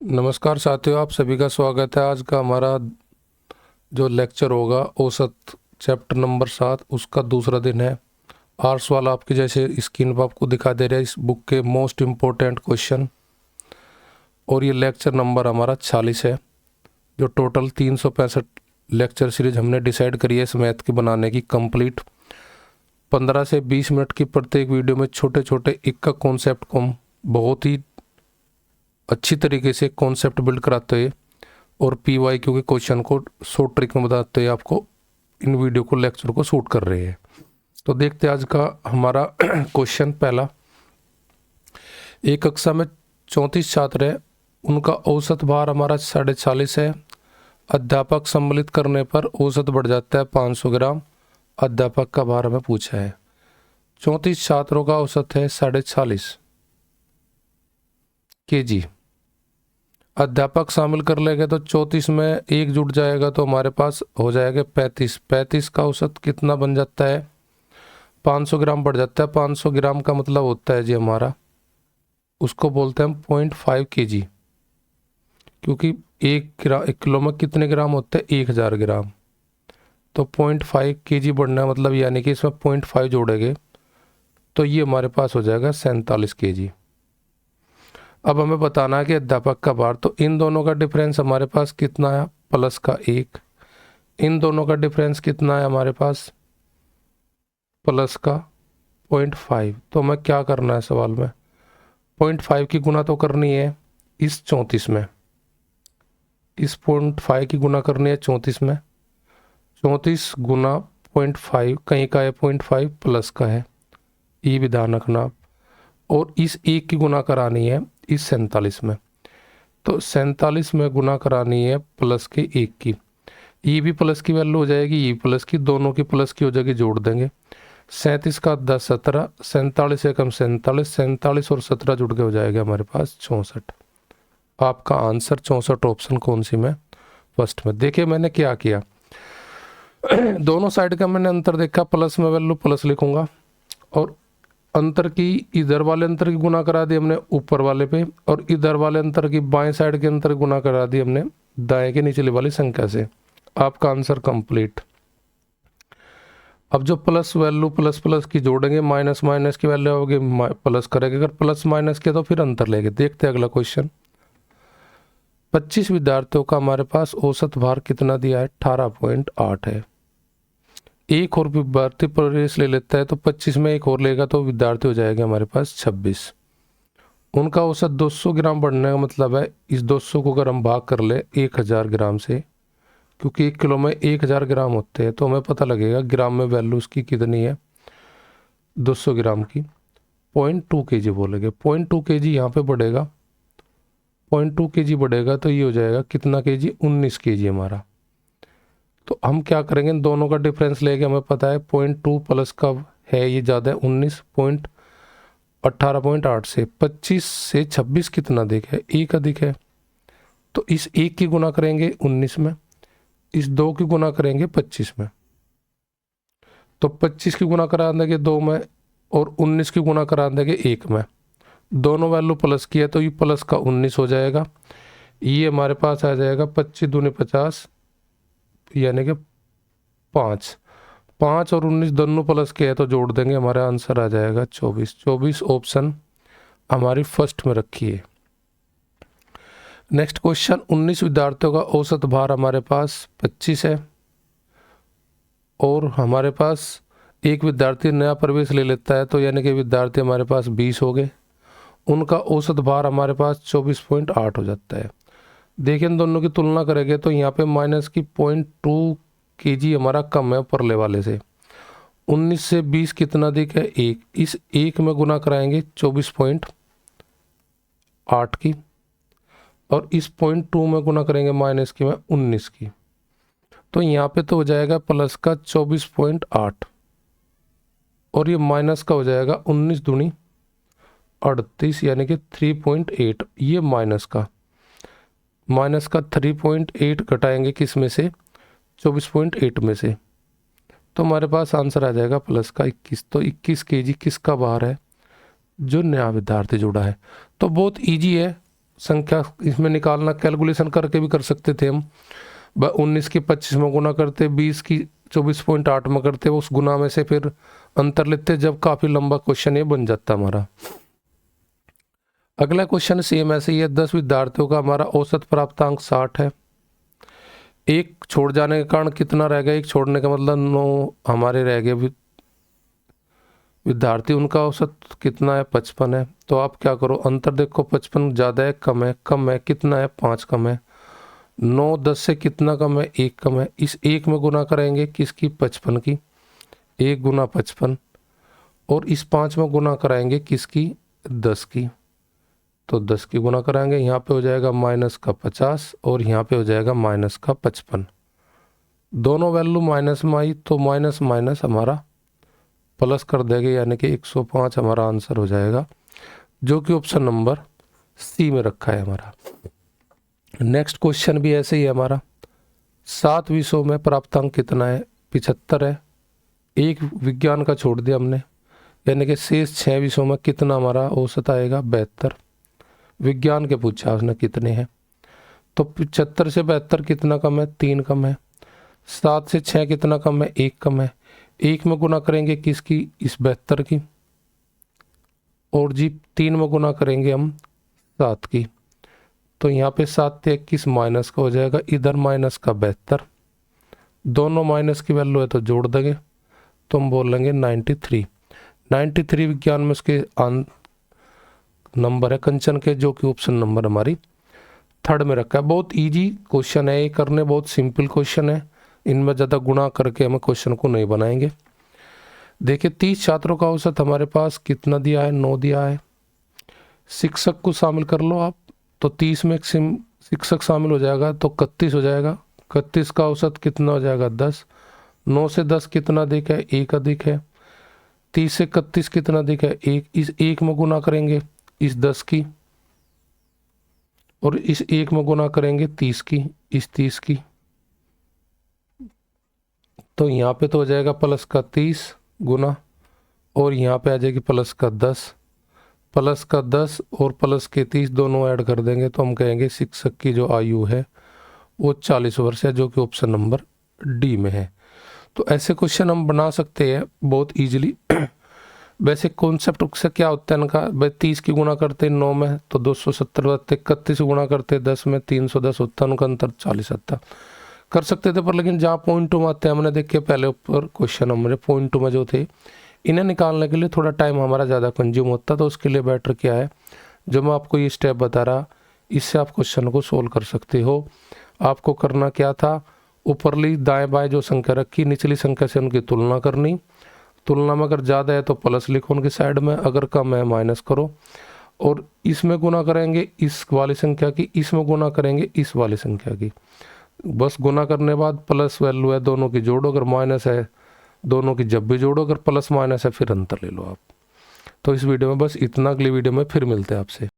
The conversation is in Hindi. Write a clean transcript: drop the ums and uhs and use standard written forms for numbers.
नमस्कार साथियों, आप सभी का स्वागत है। आज का हमारा जो लेक्चर होगा औसत चैप्टर नंबर 7 उसका दूसरा दिन है। आर्ट्स वाला आपकी जैसे स्क्रीन पर आपको दिखा दे रहा है इस बुक के मोस्ट इम्पोर्टेंट क्वेश्चन। और ये लेक्चर नंबर हमारा 46 है। जो टोटल 365 लेक्चर सीरीज हमने डिसाइड करी है इस मैथ की बनाने की कंप्लीट। 15 से 20 मिनट की प्रत्येक वीडियो में छोटे छोटे एक का कॉन्सेप्ट को हम बहुत ही अच्छी तरीके से कॉन्सेप्ट बिल्ड कराते हुए और PYQ के क्वेश्चन को शॉर्ट ट्रिक में बताते हुए आपको इन वीडियो को लेक्चर को शूट कर रहे हैं। तो देखते हैं आज का हमारा क्वेश्चन पहला। एक कक्षा में 34 छात्र हैं, उनका औसत भार हमारा 46.5 है। अध्यापक सम्मिलित करने पर औसत बढ़ जाता है 500 ग्राम। अध्यापक का भार हमें पूछा है। 34 छात्रों का औसत है 46.5 kg। अध्यापक शामिल कर लेंगे तो 34 में एक जुड़ जाएगा तो हमारे पास हो जाएगा 35। 35 का औसत कितना बन जाता है? 500 ग्राम बढ़ जाता है। 500 ग्राम का मतलब होता है जी हमारा, उसको बोलते हैं हम 0.5 kg, क्योंकि एक किलो में कितने ग्राम होते हैं? 1000 ग्राम। तो 0.5 kg बढ़ना मतलब यानी कि इसमें 0.5 जोड़ेंगे तो ये हमारे पास हो जाएगा 47 kg। अब हमें बताना है कि अध्यापक का भार, तो इन दोनों का डिफरेंस हमारे पास कितना है? प्लस का 1। इन दोनों का डिफरेंस कितना है हमारे पास? प्लस का 0.5। तो हमें क्या करना है सवाल में? 0.5 की गुना तो करनी है इस 34 में, इस 0.5 की गुना करनी है 34 में। 34 गुना 0.5 कहीं का है? 0.5 प्लस का है, ये भी ध्यान रखना। और इस एक की गुना करानी है इस 47 में, तो 47 में गुना करानी है प्लस के 1 की। ये भी प्लस की वैल्यू हो जाएगी, ये प्लस की, दोनों की प्लस की हो जाएगी, जोड़ देंगे। 37 का 10 17, 47 एकम 47, 47 और 17 जुड़ के हो जाएगा हमारे पास 64। आपका आंसर 64 ऑप्शन कौन सी में? फर्स्ट में। देखिए मैंने क्या किया, दोनों साइड का मैंने अंतर देखा, प्लस में वैल्यू प्लस लिखूंगा और अंतर की इधर वाले अंतर की गुना करा दी हमने ऊपर वाले पे, और इधर वाले अंतर की बाएं साइड के अंतर गुना करा दी हमने दाएं के निचले वाली संख्या से। आपका आंसर कंप्लीट। अब जो प्लस वैल्यू प्लस प्लस की जोड़ेंगे, माइनस माइनस की वैल्यू होगी प्लस करेंगे, अगर प्लस माइनस किया तो फिर अंतर लेंगे। देखते हैं अगला क्वेश्चन। 25 विद्यार्थियों का हमारे पास औसत भार कितना दिया है? 18.8 है। एक और विद्यार्थी प्रवेश ले लेता है तो 25 में एक और लेगा तो विद्यार्थी हो जाएगा हमारे पास 26। उनका औसत 200 ग्राम बढ़ने का मतलब है इस 200 को अगर हम भाग कर ले 1000 ग्राम से, क्योंकि 1 किलो में 1000 ग्राम होते हैं, तो हमें पता लगेगा ग्राम में वैल्यू उसकी कितनी है 200 ग्राम की। 0.2 kg बोलेंगे। 0.2 kg यहाँ पे बढ़ेगा, 0.2 kg बढ़ेगा तो ये हो जाएगा कितना kg? 19 kg हमारा। तो हम क्या करेंगे, इन दोनों का डिफरेंस लेके हमें पता है 0.2 प्लस का है ये ज़्यादा है 19, 18.8 से 25 से 26 कितना अधिक है? 1 अधिक है। तो इस 1 की गुना करेंगे 19 में, इस 2 की गुना करेंगे 25 में, तो 25 की गुना करा देंगे 2 में और 19 की गुना करा देंगे 1 में। दोनों वैल्यू प्लस की है तो ये प्लस का 19 हो जाएगा। ये हमारे पास आ जाएगा 25 दूनी 50 यानी कि 5। 5 और 19 दोनों प्लस के है तो जोड़ देंगे, हमारा आंसर आ जाएगा 24। 24 ऑप्शन हमारी फर्स्ट में रखी है। Next question. 19 विद्यार्थियों का औसत भार हमारे पास 25 है और हमारे पास एक विद्यार्थी नया प्रवेश ले लेता है, तो यानी कि विद्यार्थी हमारे पास 20 हो गए। उनका औसत भार हमारे पास 24.8 हो जाता है। देखिए इन दोनों की तुलना करेंगे तो यहाँ पे माइनस की 0.2 kg हमारा कम है परले वाले से। 19 से 20 कितना अधिक है? 1। इस 1 में गुना कराएंगे 24.8 की, और इस 0.2 में गुना करेंगे माइनस की में 19 की, तो यहाँ पे तो हो जाएगा प्लस का 24.8 और ये माइनस का हो जाएगा 19 दूनी 38 यानी कि 3.8। ये माइनस का 3.8 घटाएंगे किस में से? 24.8 में से, तो हमारे पास आंसर आ जाएगा प्लस का 21। तो 21 kg किसका भार है? जो नया विद्यार्थी जुड़ा है। तो बहुत इजी है, संख्या इसमें निकालना, कैलकुलेशन करके भी कर सकते थे हम। 19 की 25 में गुना करते, 20 की 24.8 में करते, उस गुना में से फिर अंतर लेते, जब काफ़ी लंबा क्वेश्चन ये बन जाता हमारा। अगला क्वेश्चन सेम ऐसे ही है। 10 विद्यार्थियों का हमारा औसत प्राप्तांक 60 है। एक छोड़ जाने के कारण कितना रह गया? एक छोड़ने का मतलब 9 हमारे रह गए विद्यार्थी, उनका औसत कितना है? 55 है। तो आप क्या करो, अंतर देखो, 55 ज़्यादा है कम है? कम है। कितना है? 5 कम है। 9 10 से कितना कम है? 1 कम है। इस 1 में गुना करेंगे किसकी? 55 की। 1 गुना 55, और इस 5 में गुना कराएंगे किसकी? 10 की। तो 10 की गुना कराएंगे, यहाँ पे हो जाएगा माइनस का 50 और यहाँ पे हो जाएगा माइनस का 55। दोनों वैल्यू माइनस में आई तो माइनस माइनस हमारा प्लस कर देंगे, यानी कि 105 हमारा आंसर हो जाएगा, जो कि ऑप्शन नंबर सी में रखा है हमारा। नेक्स्ट क्वेश्चन भी ऐसे ही है हमारा। 7 विषयों में प्राप्तांक कितना है? 75 है। एक विज्ञान का छोड़ दिया हमने, यानी कि शेष 6 विषयों में कितना हमारा औसत आएगा? 72। विज्ञान के पूछा उसने कितने हैं, तो 75 से 72 कितना कम है? 3 कम है। 7 से 6 कितना कम है? 1 कम है। 1 में गुना करेंगे किसकी? इस 72 की, और जी 3 में गुना करेंगे हम 7 की। तो यहाँ पे 7 से 21 माइनस का हो जाएगा, इधर माइनस का 72। दोनों माइनस की वैल्यू है तो जोड़ देंगे, तो हम बोल लेंगे 93। 93 विज्ञान में उसके नंबर है कंचन के, जो कि ऑप्शन नंबर हमारी 3rd में रखा है। बहुत इजी क्वेश्चन है ये करने, बहुत सिंपल क्वेश्चन है। इनमें ज़्यादा गुणा करके हम क्वेश्चन को नहीं बनाएंगे। देखिए 30 छात्रों का औसत हमारे पास कितना दिया है? 9 दिया है। शिक्षक को शामिल कर लो आप, तो 30 में शिक्षक शामिल हो जाएगा तो 31 हो जाएगा। 31 का औसत कितना हो जाएगा? 10। 9 से 10 कितना अधिक है? 1 अधिक है। 30 से 31 कितना अधिक है? 1। इस 1 में गुना करेंगे इस 10 की, और इस 1 में गुना करेंगे 30 की, इस 30 की। तो यहाँ पे तो हो जाएगा प्लस का 30 गुना, और यहाँ पे आ जाएगी प्लस का 10। प्लस का 10 और प्लस के 30 दोनों ऐड कर देंगे, तो हम कहेंगे शिक्षक की जो आयु है वो 40 वर्ष है, जो कि ऑप्शन नंबर डी में है। तो ऐसे क्वेश्चन हम बना सकते हैं बहुत ईजिली। वैसे कॉन्सेप्ट से क्या होता है इनका? भाई 30 की गुणा करते 9 में तो 270 होते, 31 गुणा करते 10 में 310 होता, उनका अंतर 40 आता। कर सकते थे, पर लेकिन जहाँ पॉइंट में आते हैं, हमने देखे पहले ऊपर क्वेश्चन हमारे पॉइंट में जो थे, इन्हें निकालने के लिए थोड़ा टाइम हमारा ज़्यादा कंज्यूम होता, तो उसके लिए बेटर क्या है, जो मैं आपको ये स्टेप बता रहा, इससे आप क्वेश्चन को सोल्व कर सकते हो। आपको करना क्या था, ऊपरली दाएं बाएं जो संख्या रखी, निचली संख्या से उनकी तुलना करनी। तुलना में अगर ज़्यादा है तो प्लस लिखो उनकी साइड में, अगर कम है माइनस करो, और इसमें गुना करेंगे इस वाली संख्या की, इसमें गुना करेंगे इस वाली संख्या की। बस गुना करने बाद प्लस वैल्यू है दोनों की जोड़ो, अगर माइनस है दोनों की जब भी जोड़ो, अगर प्लस माइनस है फिर अंतर ले लो आप। तो इस वीडियो में बस इतना, अगली वीडियो में फिर मिलते हैं आपसे।